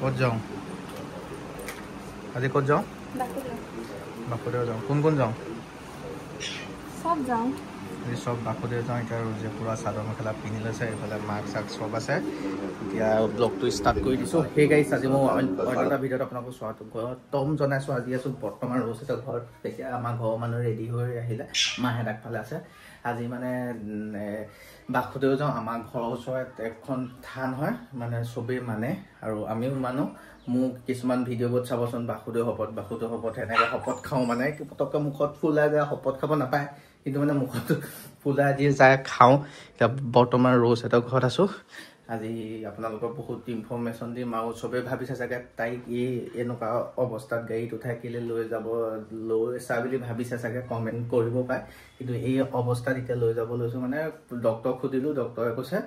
ক'ত যাওঁ আজি ক'ত যাওঁ বাসুদেৱ যাওঁ কোন যাওঁ সব যাওঁ এই সব বাসুদেৱ যাওঁ এতিয়া যে পুৰা চাদৰ মেখেলা পিন্ধি লৈছে এইফালে মাৰ্ক চাৰ্ক চব আছে এতিয়া ব্লগটো ষ্টাৰ্ট কৰি দিছোঁ সেই গাইছ আজি মই এটা ভিডিঅ'ত আপোনালোকক স্বাগতম জনাইছোঁ আজি আছোঁ বৰ্তমান ৰচিতৰ ঘৰত তেতিয়া আমাৰ ঘৰৰ মানুহ ৰেডি হৈ আহিলে মাহেঁত আগফালে আছে আজি মানে বাসুদেৱ যাওঁ আমাৰ ঘৰৰ ওচৰত এখন থান হয় মানে চবেই মানে আৰু আমিও মানো মোক কিছুমান ভিডিঅ'ত চাবচোন বাসুদেৱ শপত এনেকৈ শপত খাওঁ মানে পটককৈ মুখত ফুল ওলাই যায় শপত খাব নাপায় কিন্তু মানে মুখত ফুল দি যায় খাওঁ এতিয়া বৰ্তমান ৰচিতৰ ঘৰত আছোঁ আজি আপোনালোকৰ বহুত ইনফৰ্মেশ্যন দিম আৰু চবেই ভাবিছে চাগে তাইক এনেকুৱা অৱস্থাত গাড়ীত উঠাই কেলৈ লৈছা বুলি ভাবিছে চাগে কমেণ্ট কৰিব পাৰে কিন্তু এই অৱস্থাত এতিয়া লৈ যাব লৈছোঁ মানে ডক্টৰক সুধিলোঁ ডক্টৰে কৈছে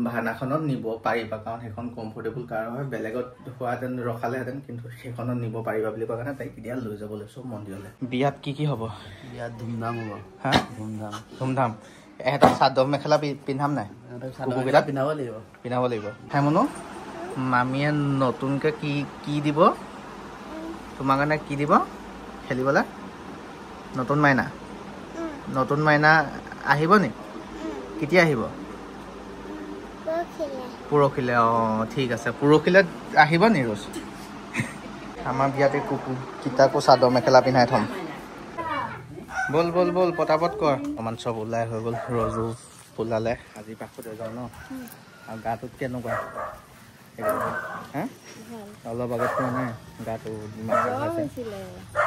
ভানাখনত নিব পাৰিবা কাৰণ সেইখন কমফৰ্টেবল কাৰ হয় বেলেগত হোৱাহেঁতেন ৰখালেহেঁতেন কিন্তু সেইখনত নিব পাৰিবা বুলি কোৱা কাৰণে তাইক এতিয়া লৈ যাব লৈছোঁ মন্দিৰলৈ বিয়াত কি হ'ব বিয়াত ধুমধাম হ'ব হা ধুমধাম এটা চাদৰ মেখেলা পিন্ধাম নাই পিন্ধাব লাগিব হেমনো মামীয়ে নতুনকৈ কি দিব তোমাৰ কাৰণে কি দিব খেলিবলৈ নতুন মাইনা আহিব নি কেতিয়া আহিব পৰহিলে অঁ ঠিক আছে পৰহিলে আহিব নি ৰোজ আমাৰ বিয়াতে কিতাকো চাদৰ মেখেলা পিন্ধাই থ'ম বল পটাপট কৰ অকণমান চব ওলাই হৈ গ'ল ৰজু ওলালে আজি বাসুদেৱ যাওঁ ন আৰু গাটোত কেনেকুৱা হা অলপ আগত পোৱা নাই গাটো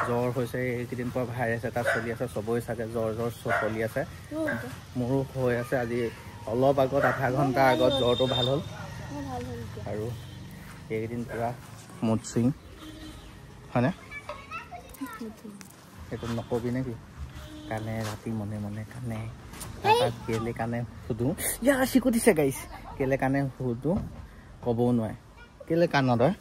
জ্বৰ হৈছে এইকেইদিন পৰা ভাইৰাছ এটা চলি আছে চবৰে চাগে জ্বৰ চলি আছে মোৰো হৈ আছে আজি অলপ আগত আধা ঘণ্টা আগত জ্বৰটো ভাল হ'ল আৰু এইকেইদিন পূৰা মুড চুইং হয়নে সেইটো নকবি নেকি কানে ৰাতি মনে কানে কেলে কানে সুধোঁ চিকুটিছে গাইছ কেলে কানে সুধোঁ ক'বও নোৱাৰে কেলে কাণত হয়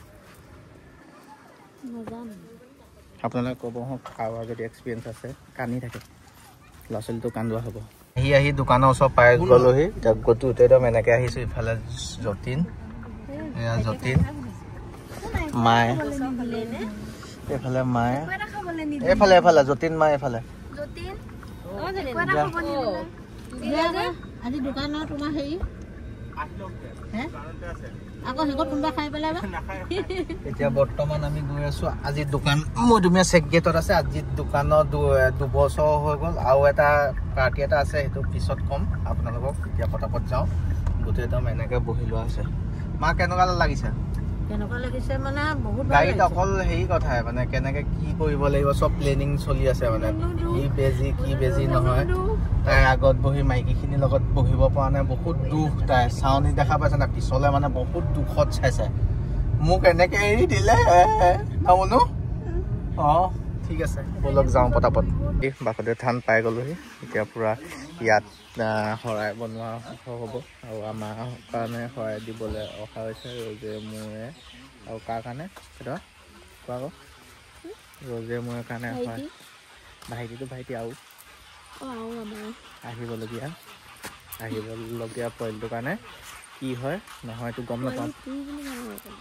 আপোনালোকে ক'ব খাৱাৰ যদি এক্সপিৰিয়েঞ্চ আছে কান্দি থাকে ল'ৰা ছোৱালীটো কান্দোৱা হ'ব আহি দোকানৰ ওচৰত পাই গ'লোহি এতিয়া গটোতে একদম এনেকৈ আহিছোঁ ইফালে যতীন এয়া যতীন মায়ে এইফালে মায়ে এইফালে যতীন মায়ে এইফালে আজি দোকানত তোমাৰ হেৰি এতিয়া বৰ্তমান আমি গৈ আছো আজি দোকান মধুমিয়া চেক গেটত আছে আজি দোকানত 2 বছৰ হৈ গ'ল আৰু এটা পাৰ্টি এটা আছে সেইটো পিছত কম আপোনালোকক এতিয়া পটাপট যাওঁ গোটেই একদম এনেকৈ বহি লোৱা আছে মা কেনেকুৱা লাগিছে মানে বহুত গাড়ীত অকল হেৰি কথাই মানে কেনেকৈ কি কৰিব লাগিব চব প্লেনিং চলি আছে মানে কি বেজি নহয় তাই আগত বহি মাইকীখিনিৰ লগত বহিব পৰা নাই বহুত দুখ তাই চাউনি দেখা পাইছে না পিছলে মানে বহুত দুখত চাইছে মোক এনেকৈ এৰি দিলে নামনো অঁ ঠিক আছে ব'লক যাওঁ পটাপট বাসুদেৱ থান পাই গ'লোহি এতিয়া পূৰা ইয়াত শৰাই বনোৱা হ'ব আৰু আমাৰ কাৰণে শৰাই দিবলৈ অহা হৈছে ৰজে মোৰে আৰু কাৰ কাৰণে সেইটো কোৱা আকৌ ৰজে মোৰে কাৰণে হয় ভাইটি আৰু আহিবলগীয়া পোৱালিটোৰ কাৰণে কি হয় নহয় এইটো গম নাপাওঁ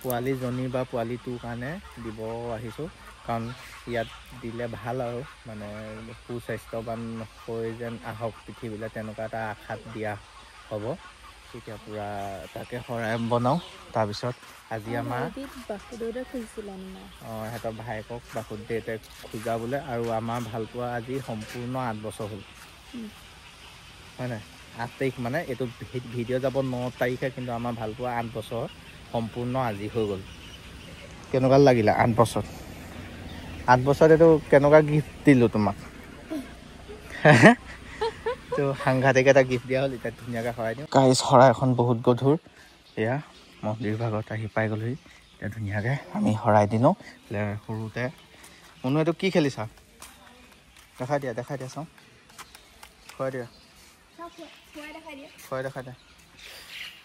পোৱালিজনী বা পোৱালিটোৰ কাৰণে দিব আহিছোঁ কাৰণ ইয়াত দিলে ভাল আৰু মানে সুস্বাস্থ্যৱান হৈ যেন আহক পৃথিৱীলৈ তেনেকুৱা এটা আশাত দিয়া হ'ব এতিয়া পূৰা তাকে শৰাই বনাওঁ তাৰপিছত আজি আমাৰ সিহঁতৰ ভায়েকক বাসুদেৱে খোজা বোলে আৰু আমাৰ ভালপোৱা আজি সম্পূৰ্ণ 8 বছৰ হ'ল হয় নাই 8 তাৰিখ মানে এইটো ভিডিঅ' যাব 9 তাৰিখে কিন্তু আমাৰ ভালপোৱা 8 বছৰ সম্পূৰ্ণ আজি হৈ গ'ল কেনেকুৱা লাগিলে 8 বছৰত 8 বছৰত এইটো কেনেকুৱা গিফ্ট দিলোঁ তোমাক তো সাংঘাতিক এটা গিফ্ট দিয়া হ'ল এতিয়া ধুনীয়াকৈ শৰাই দিওঁ গাইছ শৰাই এখন বহুত গধুৰ এয়া মন্দিৰ ভাগত আহি পাই গ'লোহি এতিয়া ধুনীয়াকৈ আমি শৰাই দিলোঁ সৰুতে মনো এইটো কি খেলিছা দেখাই দিয়া চাওঁ খুৱাই দিয়া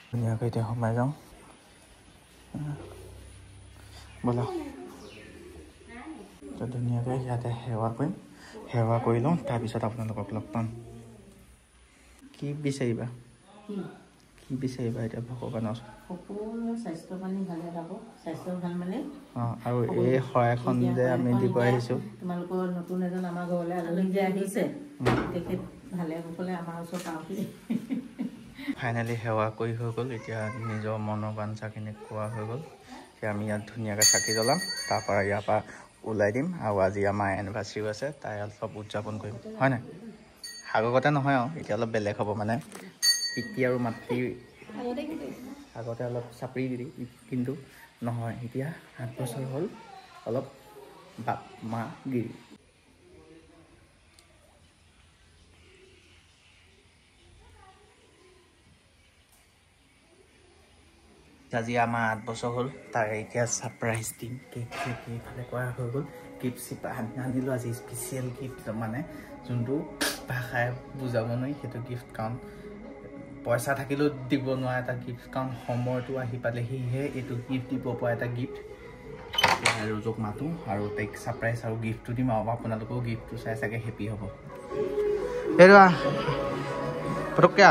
ধুনীয়াকৈ এতিয়া সোমাই যাওঁ ব'লা ধুনীয়াকৈ ইয়াতে সেৱা কৰিম সেৱা কৰি লওঁ তাৰপিছত আপোনালোকক লগ পাম কি বিচাৰিবা কি কি বিচাৰিবা এতিয়া ভগৱানৰ সকলো স্বাস্থ্য পানী ভালে থাকক স্বাস্থ্য ভাল মানে আৰু এই শৰাইখন যে আমি দিব আহিছোঁ তোমালোকৰ নতুন এজন আমাৰ ঘৰলৈ আলহী যে আহিছে তেখেত ভালে কুশলে আমাৰ ওচৰত পাওঁহি ফাইনেলি সেৱা কৰি হৈ গ'ল এতিয়া নিজৰ মনৰ বাঞ্ছাখিনি কোৱা হৈ গ'ল এতিয়া আমি ইয়াত ধুনীয়াকৈ চাকি জ্বলাম তাৰপৰা ইয়াৰ পৰা ওলাই দিম আৰু আজি আমাৰ এনিভাৰ্চাৰীও আছে তাই অলপ উদযাপন কৰিম হয় নাই আগতে নহয় আৰু এতিয়া অলপ বেলেগ হ'ব মানে পিতৃ আৰু মাতৃ আগতে অলপ চাপৰি দি কিন্তু নহয় এতিয়া 8 বছৰ হ'ল অলপ বাপ মা গিৰি আজি আমাৰ 8 বছৰ হ'ল তাৰে এতিয়া ছাৰপ্ৰাইজ দিম কেক এইফালে কৰা হৈ গ'ল গিফ্ট চিপ আনিলোঁ আজি স্পেচিয়েল গিফ্ট মানে যোনটো ভাষাই বুজাব নোৱাৰি সেইটো গিফ্ট কাৰণ পইচা থাকিলেও দিব নোৱাৰা এটা গিফ্ট কাৰণ সময়টো আহি পালেহিহে এইটো গিফ্ট দিব পৰা এটা গিফ্ট ৰোজক মাতোঁ আৰু তাইক ছাৰপ্ৰাইজ আৰু গিফ্টটো দিম আৰু আপোনালোকেও গিফ্টটো চাই চাগে হেপী হ'ব এইটো পটককৈ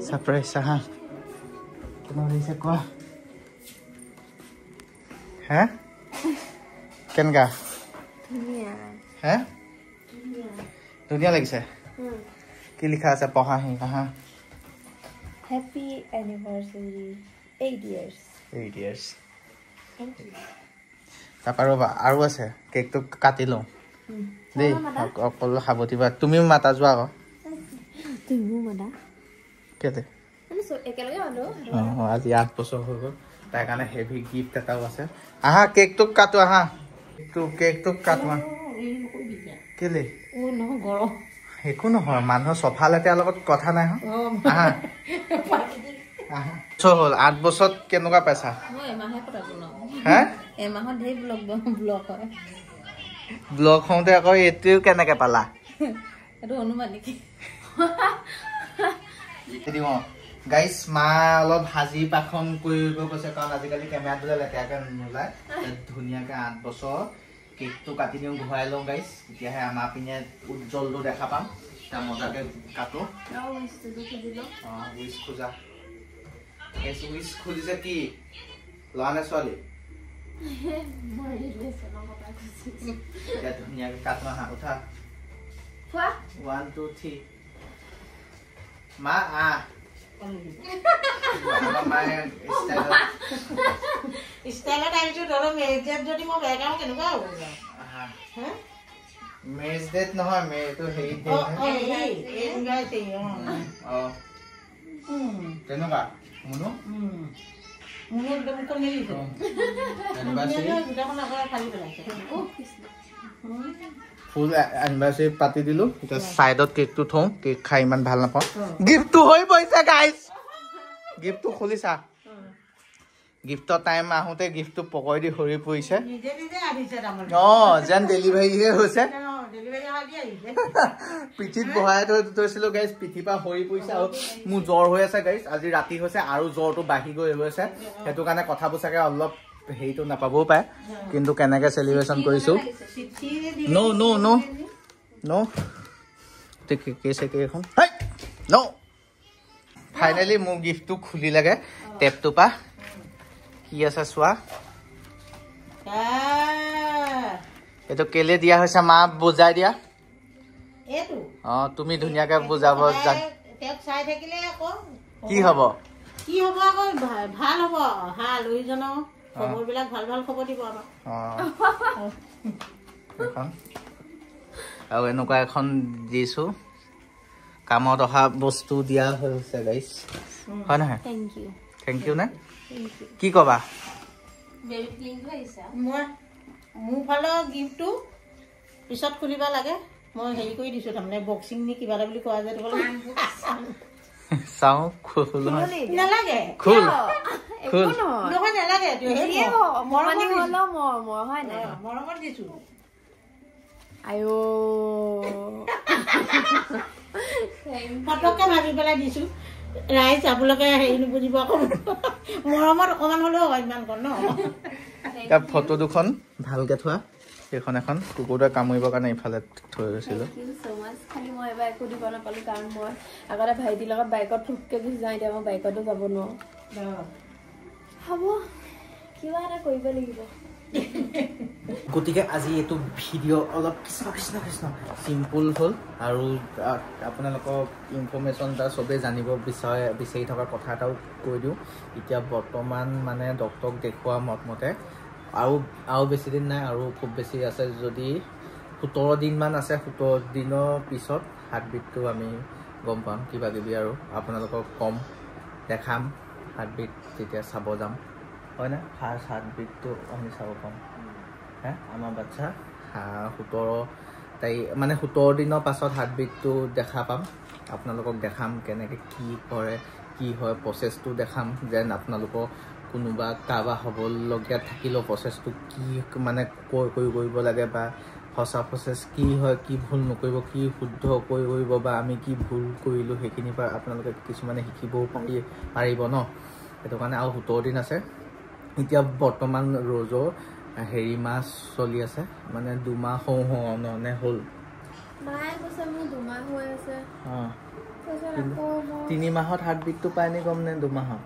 सरप्राइज हाँ तुम्हारे से को है केनका दुनिया है दुनिया लगी से की लिखा है पढ़ा है कहाँ हैप्पी एनिवर्सरी 8 years তারপর আৰু আছে কেকটো কাটি লওঁ দেই অকল সাৱতিবা তুমি মাতা যোৱা আকৌ তুমি মাতা কেতে একেলগে মাতো আজি 8 বছৰ হৈ গ'ল তাই কাৰণে হেভি গিফ্ট এটাও আছে আহা কেকটো কাটো আহা কেকটো কাটোৱা কেলে ও নহয় গৰম একো নহয় মানুহৰ চফা লেতেৰাৰ লগত কথা নাই আহা হ'ল 8 বছৰত কেনেকুৱা পাইছা মই এমাহে পতাব ন হে এমাহত ধেৰ ব্লগ হয় ব্লগ হওঁতে আকৌ এইটোও কেনেকে পালা এইটো অনুমান নেকি গাইছ মা অলপ হাজি পাখন কৰিব কৈছে কাৰণ আজিকালি কেমেৰাত দিলে লেতেৰাকে নোলায় ধুনীয়াকে 8 বছৰ কেকটো কাটি দিওঁ ঘূৰাই লওঁ গাইছ তেতিয়াহে আমাৰ পিনে উজ্জ্বলটো দেখা পাম তাৰ মজাকে কাটো উইচ খোজা উইচ খুজিছে কি ল'ৰা নে ছোৱালী ধুনীয়াকে কাটো আহা উঠা 1 2 3 মা ষ্টাইলত আহিছো ধৰক মেজেট যদি মই বেগাও কেনেকুৱা হ'ব মেজ ডেট নহয় মেটো হেৰি তেনেকুৱা মুনু মুনু একদম মেলিছে ফুল এনিভাৰ্চাৰী পাতি দিলোঁ এতিয়া চাইডত কেকটো থওঁ কেক খাই ইমান ভাল নাপাওঁ গিফ্টটো হৈ পৰিছে গাইজ গিফ্টটো খুলিছা গিফ্টৰ টাইম আহোঁতে গিফ্টটো পকৰি দি সৰি পৰিছে যেন ডেলিভাৰীহে হৈছে পিঠিত বহাই থৈছিলোঁ গাইজ পিঠিৰ পৰা সৰি পৰিছে আৰু মোৰ জ্বৰ হৈ আছে গাইজ আজি ৰাতি হৈছে আৰু জ্বৰটো বাঢ়ি গৈ গৈছে সেইটো কাৰণে কথাবোৰ চাগে অলপ হেৰিটো নাপাবও পাৰে কিন্তু কেনেকে চেলিব্ৰেশ্যন কৰিছোঁ ফাইনেলি মোৰ গিফ্টটো খুলি লাগে টেপটোৰ পৰা কি আছে চোৱা এইটো কেলে দিয়া হৈছে মা বুজাই দিয়া তুমি ধুনীয়াকে বুজাব কি হব আকৌ ভাল হ'ব আলহীজনৰ খবৰবিলাক ভাল খবৰ দিব আৰু এনেকুৱা এখন দিছো কামত অহা বস্তু দিয়া হৈছে গাইছ হয় নহয় থেংক ইউ নে কি কবা মোৰ ফালৰ গিফ্টটো পিছত খুলিব লাগে মই হেৰি কৰি দিছো তাৰমানে বক্সিং নি কিবা এটা বুলি কোৱা যায় চাওঁ খুল নালাগে খুল নহয় নালাগে মৰমত দিছো ফটককে ভাবি পেলাই দিছো ৰাইজ আপোনালোকে হেৰি নুবুজিব আকৌ মৰমত অকমান হ'লেও হয় ইমান কণ ন ফটো দুখন ভালকে থোৱা এইখন এখন কুকুৰটোৱে কামুৰিবৰ কাৰণে ইফালে থৈ গৈছিলোঁ খালি মই এবাৰ একো দিব নাপালোঁ কাৰণ মই আগতে ভাইটিৰ লগত বাইকত ফুটকৈ গুচি যাওঁ এতিয়া মই বাইকতো যাব নোৱাৰোঁ হ'ব কিবা এটা কৰিব লাগিব গতিকে আজি এইটো ভিডিঅ' অলপ কৃষ্ণ চিম্পুল হ'ল আৰু আপোনালোকক ইনফৰ্মেশ্যন এটা চবেই জানিব বিচাৰি থকা কথা এটাও কৈ দিওঁ এতিয়া বৰ্তমান মানে ডক্তৰক দেখুওৱা মতে আৰু বেছি দিন নাই আৰু খুব বেছি আছে যদি 17 দিনমান আছে 17 দিনৰ পিছত হাৰ্টবিটটো আমি গম পাম কিবা কিবি আৰু আপোনালোকক কম দেখাম হাৰ্টবিট যেতিয়া চাব যাম হয় না ফাৰ্ষ্ট হাৰ্টবিটটো আমি চাব পাম আমাৰ বাচ্চা 17 তাৰিখ মানে 17 দিনৰ পাছত হাৰ্টবিটটো দেখা পাম আপোনালোকক দেখাম কেনেকৈ কি কৰে কি হয় প্ৰচেছটো দেখাম যেন আপোনালোকৰ কোনোবা কাৰোবাৰ হ'বলগীয়া থাকিলেও প্ৰচেছটো কি মানে কৰিব লাগে বা সঁচা প্ৰচেছ কি হয় কি ভুল নকৰিব কি শুদ্ধ কৰিব বা আমি কি ভুল কৰিলোঁ সেইখিনিৰ পৰা আপোনালোকে কিছুমানে শিকিবও পাৰিব ন সেইটো কাৰণে আৰু 17 দিন আছে এতিয়া বৰ্তমান ৰ'জৰ হেৰি মাছ চলি আছে মানে 2 মাহ নে হ'ল মায়ে কৈছে মোৰ 2 মাহ হৈ আছে 3 মাহত হাৰ্টবিটটো পায় নে গম নে 2 মাহত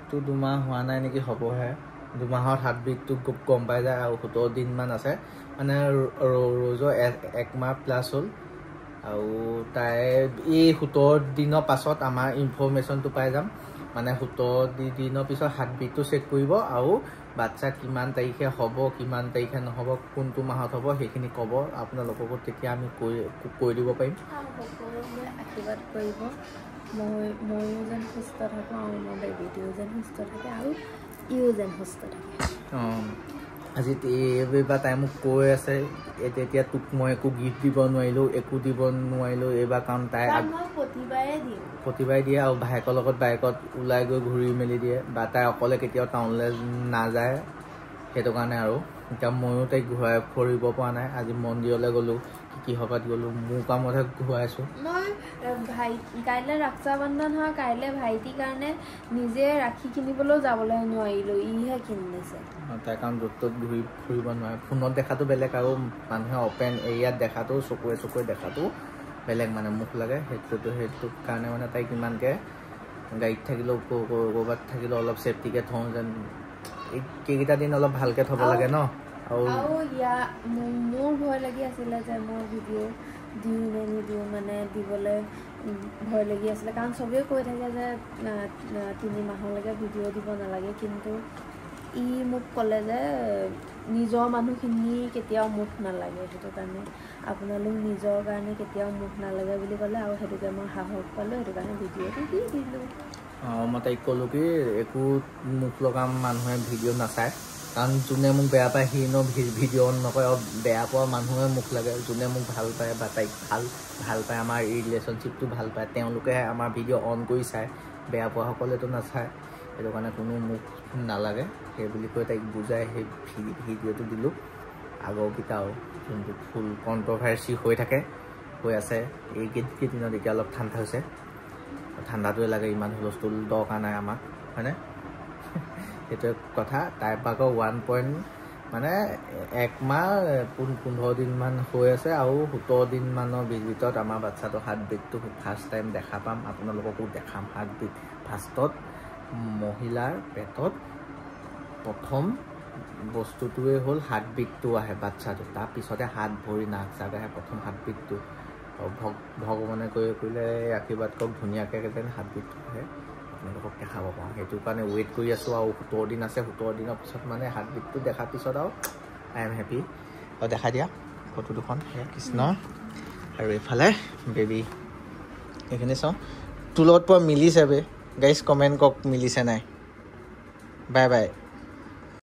তো 2 মাহ হোৱা নাই নেকি হ'বহে 2 মাহত হাৰ্টবিটটো গম পাই যায় আৰু 17 দিনমান আছে মানে ৰ'জৰ 1 মাহ প্লাছ হ'ল আৰু তাই এই 17 দিনৰ পাছত আমাৰ ইনফৰ্মেশ্যনটো পাই যাম মানে 17 দিনৰ পিছত হাৰ্টবিটটো চেক কৰিব আৰু বাচ্চা কিমান তাৰিখে হ'ব কিমান তাৰিখে নহ'ব কোনটো মাহত হ'ব সেইখিনি ক'ব আপোনালোককো তেতিয়া আমি কৈ দিব পাৰিম সকলোৱে আশীৰ্বাদ কৰিব ময়ো যেন সুস্থ থাকোঁ আৰু মোৰ বেবীটোও যেন সুস্থ থাকে আৰু ইও যেন সুস্থ থাকে আজি এইবাৰ তাই মোক কৈ আছে এতিয়া তোক মই একো গিফ্ট দিব নোৱাৰিলোঁ একো দিব নোৱাৰিলোঁ এইবাৰ কাৰণ তাই প্ৰতিবাৰে দিয়ে আৰু ভায়েকৰ লগত বাইকত ওলাই গৈ ঘূৰি মেলি দিয়ে বা তাই অকলে কেতিয়াও টাউনলৈ নাযায় সেইটো কাৰণে আৰু এতিয়া ময়ো তাইক ঘূৰাই ফুৰিব পৰা নাই আজি মন্দিৰলৈ গ'লোঁ কিহবাত গ'লোঁ মোৰ কামতহে ঘূৰাইছোঁ মই কাইলৈ ৰক্ষা বন্ধন হয় কাইলৈ ভাইটিৰ কাৰণে নিজে ৰাখি কিনিবলৈও যাবলৈ নোৱাৰিলোঁ ইহে কিনি দিছে তাই কাৰণ য'ত ত'ত ঘূৰি ফুৰিব নোৱাৰে ফোনত দেখাটো বেলেগ আৰু মানুহে অপেন এৰিয়াত দেখাটো চকুৱে দেখাটো বেলেগ মানে মুখ লাগে সেইটো কাৰণে মানে তাইক ইমানকৈ গাড়ীত থাকিলেও ক'ৰবাত থাকিলেও অলপ ছেফটিকৈ থওঁ যেন এইকেইটা দিন অলপ ভালকৈ থ'ব লাগে ন আৰু মোৰ ভয় লাগি আছিলে যে মই ভিডিঅ' দিওঁ নে নিদিওঁ মানে দিবলৈ ভয় লাগি আছিলে কাৰণ চবেই কৈ থাকে যে 3 মাহলৈকে ভিডিঅ' দিব নালাগে কিন্তু ই মোক ক'লে যে নিজৰ মানুহখিনি কেতিয়াও মুখ নালাগে সেইটো কাৰণে আপোনালোক নিজৰ কাৰণে কেতিয়াও মুখ নালাগে বুলি ক'লে আৰু সেইটোকে মই সাহস পালোঁ সেইটো কাৰণে ভিডিঅ'টো দি দিলোঁ মই তাইক ক'লোঁ কি একো মুখ লগা মানুহে ভিডিঅ' নাচায় কাৰণ যোনে মোক বেয়া পায় সি ভিডিঅ' নকৰে আৰু বেয়া পোৱা মানুহে মুখ লাগে যোনে মোক ভাল পায় বা তাইক ভাল পায় আমাৰ এই ৰিলেশ্যনশ্বিপটো ভাল পায় তেওঁলোকেহে আমাৰ ভিডিঅ' অন কৰি চায় বেয়া পোৱাসকলেতো নাচায় সেইটো কাৰণে কোনো মুখ নালাগে সেই বুলি কৈ তাইক বুজাই সেই ভিডিঅ'টো দিলোঁ আগৰকেইটাও যোনটো ফুল কণ্ট্ৰভাৰ্চি হৈ আছে এইকেইদিনত এতিয়া অলপ ঠাণ্ডা হৈছে ঠাণ্ডাটোৱে লাগে ইমান হুলস্থুল দৰকাৰ নাই আমাক হয়নে সেইটোৱে কথা তাইৰ পৰা আকৌ 1 পইণ্ট মানে 1 মাহ 15 দিনমান হৈ আছে আৰু 17 দিনমানৰ ভিতৰত আমাৰ বাচ্চাটো হাৰ্টবিটটো ফাৰ্ষ্ট টাইম দেখা পাম আপোনালোককো দেখাম হাৰ্টবিট ফাৰ্ষ্টত মহিলাৰ পেটত প্ৰথম বস্তুটোৱে হ'ল হাৰ্টবিটটো আহে বাচ্চাটো তাৰপিছতে হাত ভৰি নাক চাক আহে প্ৰথম হাৰ্টবিটটো ভগৱানে কৰিলে আশীৰ্বাদ কৰক ধুনীয়াকৈ যেন হাৰ্টবিটটো আহে আপোনালোকক দেখাব পাৰোঁ সেইটো কাৰণে ৱেইট কৰি আছোঁ আৰু 17 দিন আছে 17 দিনৰ পিছত মানে হাৰ্টবিটটো দেখাৰ পিছত আৰু আই এম হেপী আৰু দেখাই দিয়া ফটো দুখন কৃষ্ণ আৰু এইফালে বেবী এইখিনি চাওঁ তোৰ লগত পৰা মিলিছে বে গাইজ কমেণ্ট কৰক মিলিছে নাই বাই বাই